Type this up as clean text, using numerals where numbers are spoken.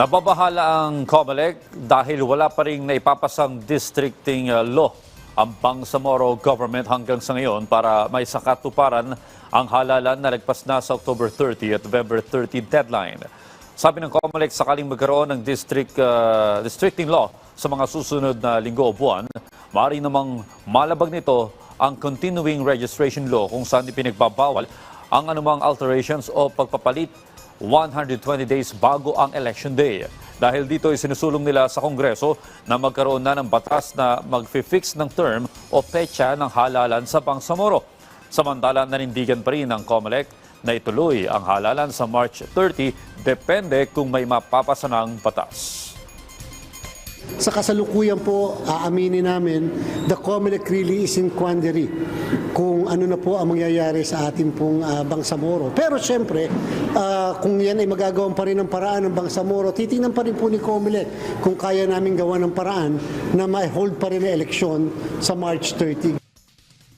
Nababahala ang COMELEC dahil wala pa rin naipapasang districting law ang Bangsamoro government hanggang sa ngayon para may sakatuparan ang halalan na nagpas na sa October 30 at November 30 deadline. Sabi ng COMELEC, sakaling magkaroon ng districting law sa mga susunod na linggo o buwan, maaari namang malabag nito ang continuing registration law kung saan ipinagbabawal ang anumang alterations o pagpapalit 120 days bago ang election day. Dahil dito ay sinusulong nila sa Kongreso na magkaroon na ng batas na mag-fix ng term o petsa ng halalan sa Bangsamoro. Samantala, nanindigan pa rin ng COMELEC na ituloy ang halalan sa March 30, depende kung may mapapasa ng batas. Sa kasalukuyan po, aaminin namin, the COMELEC really is in quandary kung ano na po ang mangyayari sa ating pong Bangsamoro. Pero siyempre, kung yan ay magagawan pa rin ng paraan ng Bangsamoro, titingnan pa rin po ni COMELEC kung kaya namin gawa ng paraan na ma-hold pa rin ang eleksyon sa March 30.